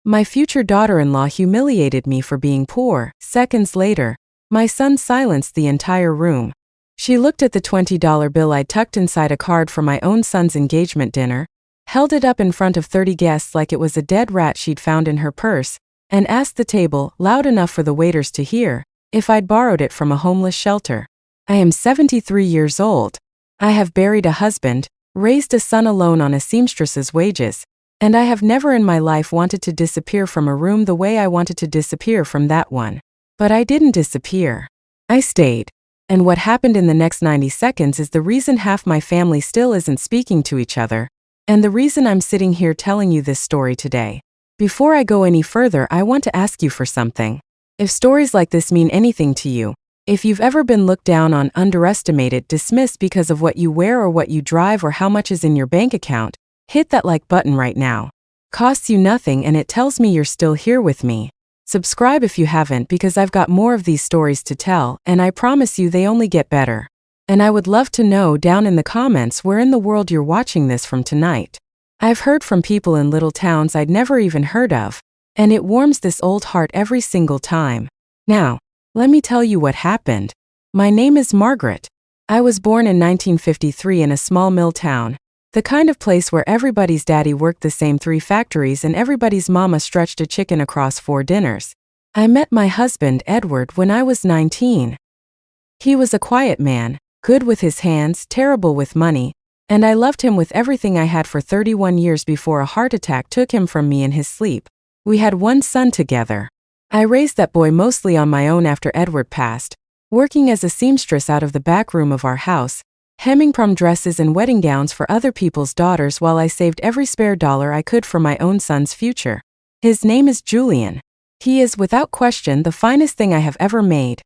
My future daughter-in-law humiliated me for being poor. Seconds later, my son silenced the entire room. She looked at the $20 bill I tucked inside a card for my own son's engagement dinner, held it up in front of 30 guests like it was a dead rat she'd found in her purse, and asked the table, loud enough for the waiters to hear, if I'd borrowed it from a homeless shelter. I am 73 years old. I have buried a husband, raised a son alone on a seamstress's wages, and I have never in my life wanted to disappear from a room the way I wanted to disappear from that one. But I didn't disappear. I stayed. And what happened in the next 90 seconds is the reason half my family still isn't speaking to each other, and the reason I'm sitting here telling you this story today. Before I go any further, I want to ask you for something. If stories like this mean anything to you, if you've ever been looked down on, underestimated, dismissed because of what you wear or what you drive or how much is in your bank account, hit that like button right now. Costs you nothing and it tells me you're still here with me. Subscribe if you haven't because I've got more of these stories to tell, and I promise you they only get better. And I would love to know down in the comments where in the world you're watching this from tonight. I've heard from people in little towns I'd never even heard of, and it warms this old heart every single time. Now, let me tell you what happened. My name is Margaret. I was born in 1953 in a small mill town, the kind of place where everybody's daddy worked the same 3 factories and everybody's mama stretched a chicken across 4 dinners. I met my husband, Edward, when I was 19. He was a quiet man, good with his hands, terrible with money, and I loved him with everything I had for 31 years before a heart attack took him from me in his sleep. We had 1 son together. I raised that boy mostly on my own after Edward passed, working as a seamstress out of the back room of our house, hemming prom dresses and wedding gowns for other people's daughters while I saved every spare dollar I could for my own son's future. His name is Julian. He is, without question, the finest thing I have ever made.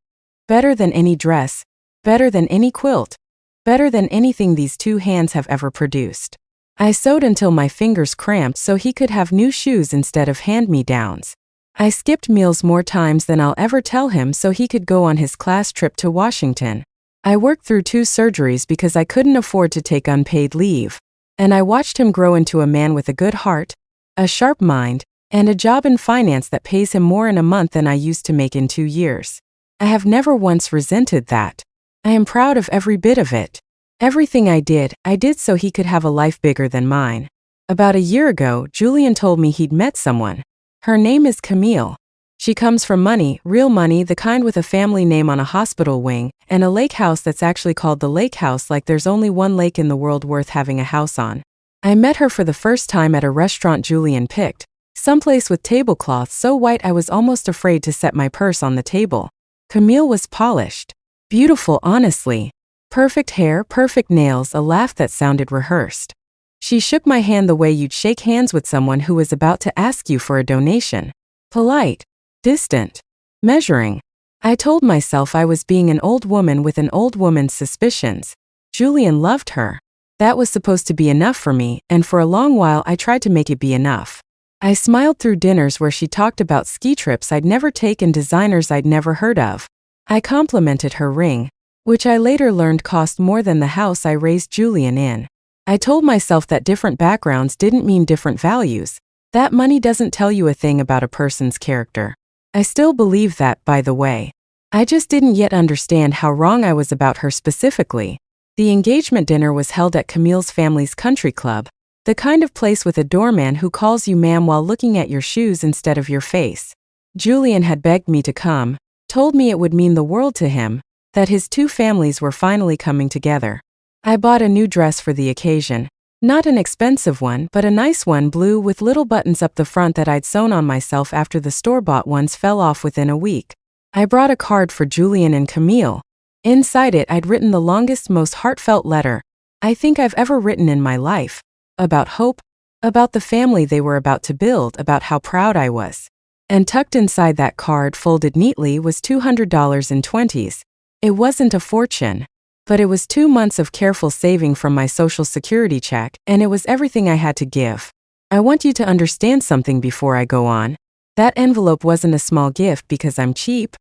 Better than any dress, better than any quilt, better than anything these 2 hands have ever produced. I sewed until my fingers cramped so he could have new shoes instead of hand-me-downs. I skipped meals more times than I'll ever tell him so he could go on his class trip to Washington. I worked through 2 surgeries because I couldn't afford to take unpaid leave, and I watched him grow into a man with a good heart, a sharp mind, and a job in finance that pays him more in a month than I used to make in 2 years. I have never once resented that. I am proud of every bit of it. Everything I did so he could have a life bigger than mine. About a year ago, Julian told me he'd met someone. Her name is Camille. She comes from money, real money, the kind with a family name on a hospital wing, and a lake house that's actually called the lake house like there's only 1 lake in the world worth having a house on. I met her for the first time at a restaurant Julian picked, someplace with tablecloths so white I was almost afraid to set my purse on the table. Camille was polished. Beautiful, honestly. Perfect hair, perfect nails, a laugh that sounded rehearsed. She shook my hand the way you'd shake hands with someone who was about to ask you for a donation. Polite. Distant. Measuring. I told myself I was being an old woman with an old woman's suspicions. Julian loved her. That was supposed to be enough for me, and for a long while I tried to make it be enough. I smiled through dinners where she talked about ski trips I'd never taken, designers I'd never heard of. I complimented her ring, which I later learned cost more than the house I raised Julian in. I told myself that different backgrounds didn't mean different values, that money doesn't tell you a thing about a person's character. I still believe that, by the way. I just didn't yet understand how wrong I was about her specifically. The engagement dinner was held at Camille's family's country club, the kind of place with a doorman who calls you ma'am while looking at your shoes instead of your face. Julian had begged me to come, told me it would mean the world to him, that his 2 families were finally coming together. I bought a new dress for the occasion. Not an expensive one, but a nice one, blue with little buttons up the front that I'd sewn on myself after the store-bought ones fell off within a week. I brought a card for Julian and Camille. Inside it I'd written the longest, most heartfelt letter I think I've ever written in my life. About hope, about the family they were about to build, about how proud I was. And tucked inside that card, folded neatly, was $200 in 20s. It wasn't a fortune. But it was 2 months of careful saving from my Social Security check, and it was everything I had to give. I want you to understand something before I go on. That envelope wasn't a small gift because I'm cheap,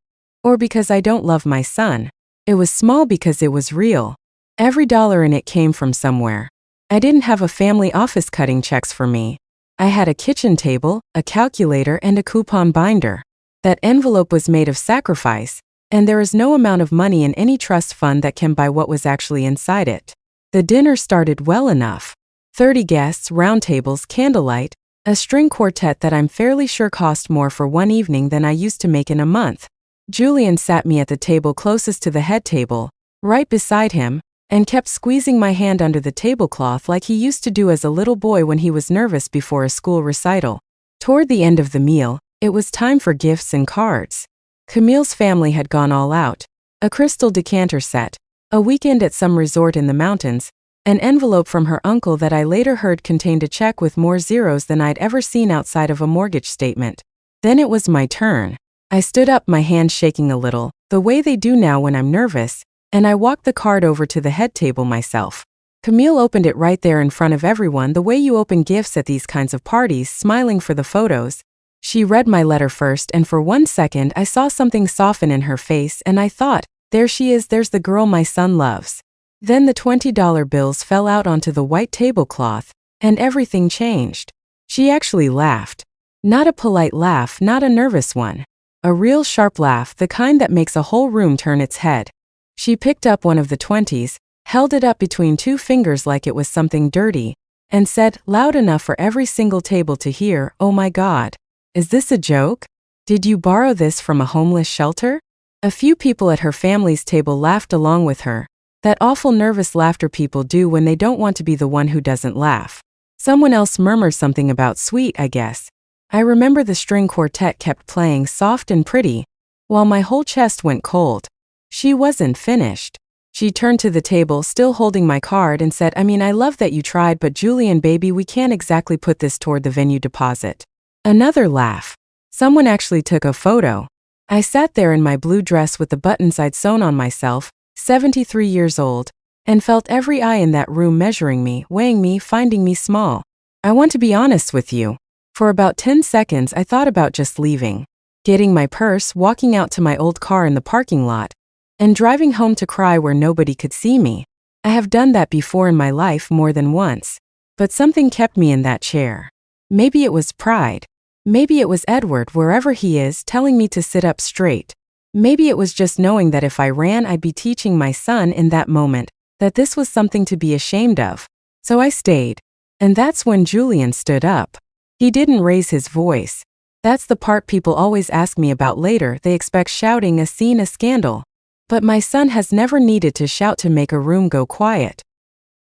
or because I don't love my son. It was small because it was real. Every dollar in it came from somewhere. I didn't have a family office cutting checks for me. I had a kitchen table, a calculator, and a coupon binder. That envelope was made of sacrifice, and there is no amount of money in any trust fund that can buy what was actually inside it. The dinner started well enough. 30 guests, round tables, candlelight, a string quartet that I'm fairly sure cost more for one evening than I used to make in a month. Julian sat me at the table closest to the head table, right beside him, and kept squeezing my hand under the tablecloth like he used to do as a little boy when he was nervous before a school recital. Toward the end of the meal, it was time for gifts and cards. Camille's family had gone all out. A crystal decanter set, a weekend at some resort in the mountains, an envelope from her uncle that I later heard contained a check with more zeros than I'd ever seen outside of a mortgage statement. Then it was my turn. I stood up, my hand shaking a little, the way they do now when I'm nervous, and I walked the card over to the head table myself. Camille opened it right there in front of everyone, the way you open gifts at these kinds of parties, smiling for the photos. She read my letter first, and for 1 second I saw something soften in her face, and I thought, there she is, there's the girl my son loves. Then the $20 bills fell out onto the white tablecloth, and everything changed. She actually laughed. Not a polite laugh, not a nervous one. A real sharp laugh, the kind that makes a whole room turn its head. She picked up one of the 20s, held it up between two fingers like it was something dirty, and said, loud enough for every single table to hear, "Oh my God. Is this a joke? Did you borrow this from a homeless shelter?" A few people at her family's table laughed along with her. That awful nervous laughter people do when they don't want to be the one who doesn't laugh. Someone else murmured something about sweet, I guess. I remember the string quartet kept playing soft and pretty, while my whole chest went cold. She wasn't finished. She turned to the table, still holding my card, and said, I love that you tried, but Julian baby, we can't exactly put this toward the venue deposit. Another laugh. Someone actually took a photo. I sat there in my blue dress with the buttons I'd sewn on myself, 73 years old, and felt every eye in that room measuring me, weighing me, finding me small. I want to be honest with you. For about 10 seconds I thought about just leaving, getting my purse, walking out to my old car in the parking lot, and driving home to cry where nobody could see me. I have done that before in my life more than once, but something kept me in that chair. Maybe it was pride. Maybe it was Edward, wherever he is, telling me to sit up straight. Maybe it was just knowing that if I ran I'd be teaching my son in that moment that this was something to be ashamed of. So I stayed. And that's when Julian stood up. He didn't raise his voice. That's the part people always ask me about later. They expect shouting, a scene, a scandal. But my son has never needed to shout to make a room go quiet.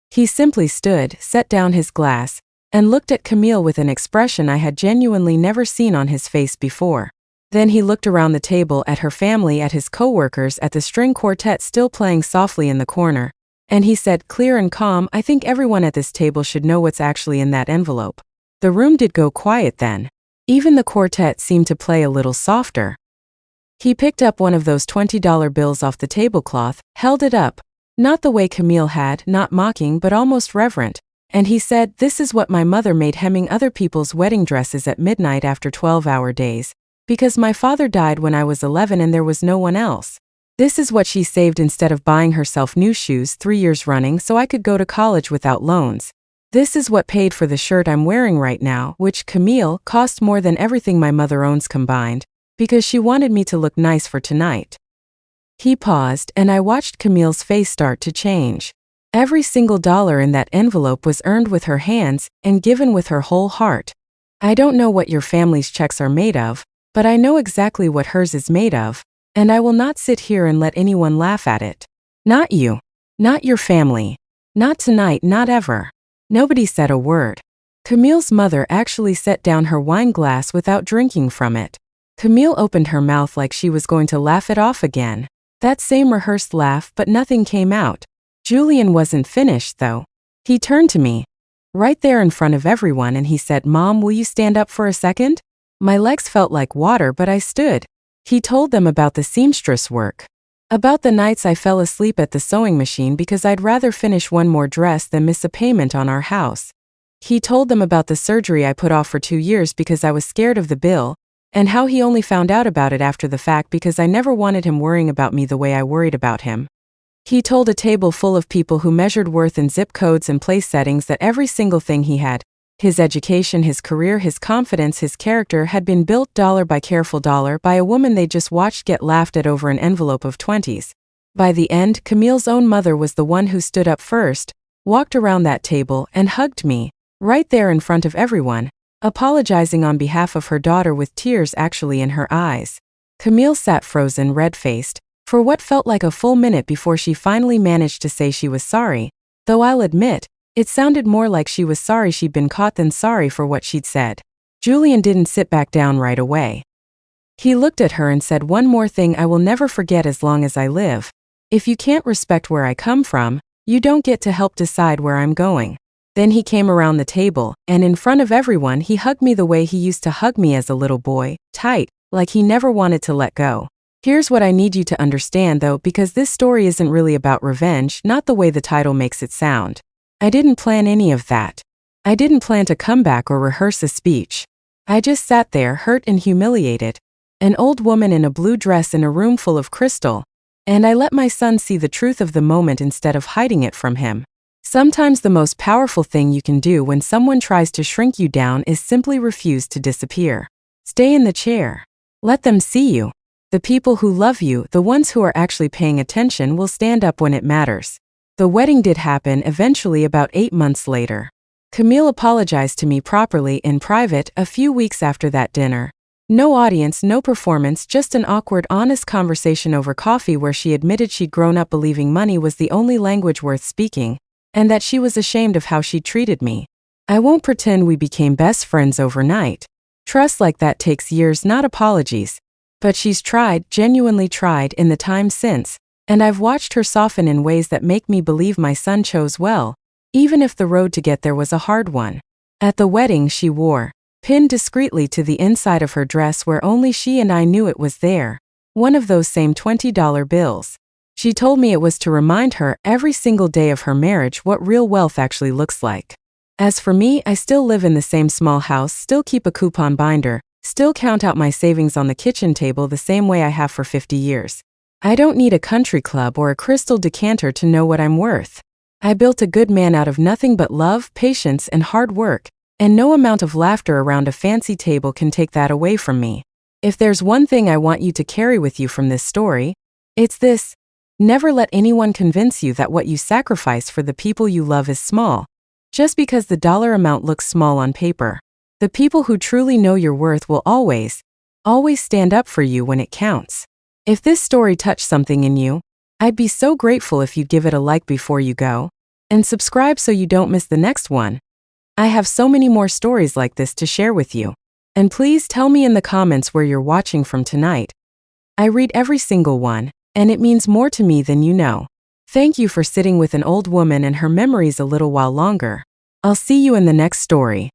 He simply stood, set down his glass, and looked at Camille with an expression I had genuinely never seen on his face before. Then he looked around the table at her family, at his co-workers, at the string quartet still playing softly in the corner, and he said, clear and calm, I think everyone at this table should know what's actually in that envelope. The room did go quiet then. Even the quartet seemed to play a little softer. He picked up one of those $20 bills off the tablecloth, held it up, not the way Camille had, not mocking but almost reverent, and he said, this is what my mother made hemming other people's wedding dresses at midnight after 12-hour days, because my father died when I was 11 and there was no one else. This is what she saved instead of buying herself new shoes 3 years running so I could go to college without loans. This is what paid for the shirt I'm wearing right now, which, Camille, cost more than everything my mother owns combined, because she wanted me to look nice for tonight. He paused, and I watched Camille's face start to change. Every single dollar in that envelope was earned with her hands and given with her whole heart. I don't know what your family's checks are made of, but I know exactly what hers is made of, and I will not sit here and let anyone laugh at it. Not you. Not your family. Not tonight, not ever. Nobody said a word. Camille's mother actually set down her wine glass without drinking from it. Camille opened her mouth like she was going to laugh it off again. That same rehearsed laugh, but nothing came out. Julian wasn't finished, though. He turned to me, right there in front of everyone, and he said, Mom, will you stand up for a second? My legs felt like water, but I stood. He told them about the seamstress work. About the nights I fell asleep at the sewing machine because I'd rather finish one more dress than miss a payment on our house. He told them about the surgery I put off for 2 years because I was scared of the bill, and how he only found out about it after the fact because I never wanted him worrying about me the way I worried about him. He told a table full of people who measured worth in zip codes and place settings that every single thing he had, His education, his career, his confidence, his character had been built dollar by careful dollar by a woman they just watched get laughed at over an envelope of 20s. By the end, Camille's own mother was the one who stood up first, walked around that table, and hugged me, right there in front of everyone, apologizing on behalf of her daughter with tears actually in her eyes. Camille sat frozen, red-faced, for what felt like a full minute before she finally managed to say she was sorry, though I'll admit, it sounded more like she was sorry she'd been caught than sorry for what she'd said. Julian didn't sit back down right away. He looked at her and said, "One more thing I will never forget as long as I live. If you can't respect where I come from, you don't get to help decide where I'm going." Then he came around the table, and in front of everyone he hugged me the way he used to hug me as a little boy, tight, like he never wanted to let go. Here's what I need you to understand though, because this story isn't really about revenge, not the way the title makes it sound. I didn't plan any of that. I didn't plan to come back or rehearse a speech. I just sat there, hurt and humiliated, an old woman in a blue dress in a room full of crystal, and I let my son see the truth of the moment instead of hiding it from him. Sometimes the most powerful thing you can do when someone tries to shrink you down is simply refuse to disappear. Stay in the chair. Let them see you. The people who love you, the ones who are actually paying attention, will stand up when it matters. The wedding did happen eventually about 8 months later. Camille apologized to me properly in private a few weeks after that dinner. No audience, no performance, just an awkward, honest conversation over coffee where she admitted she'd grown up believing money was the only language worth speaking, and that she was ashamed of how she treated me. I won't pretend we became best friends overnight. Trust like that takes years, not apologies. But she's tried, genuinely tried, in the time since, and I've watched her soften in ways that make me believe my son chose well, even if the road to get there was a hard one. At the wedding she wore, pinned discreetly to the inside of her dress where only she and I knew it was there, one of those same $20 bills. She told me it was to remind her every single day of her marriage what real wealth actually looks like. As for me, I still live in the same small house, still keep a coupon binder, still count out my savings on the kitchen table the same way I have for 50 years. I don't need a country club or a crystal decanter to know what I'm worth. I built a good man out of nothing but love, patience, and hard work, and no amount of laughter around a fancy table can take that away from me. If there's one thing I want you to carry with you from this story, it's this: never let anyone convince you that what you sacrifice for the people you love is small, just because the dollar amount looks small on paper. The people who truly know your worth will always, always stand up for you when it counts. If this story touched something in you, I'd be so grateful if you'd give it a like before you go, and subscribe so you don't miss the next one. I have so many more stories like this to share with you. And please tell me in the comments where you're watching from tonight. I read every single one, and it means more to me than you know. Thank you for sitting with an old woman and her memories a little while longer. I'll see you in the next story.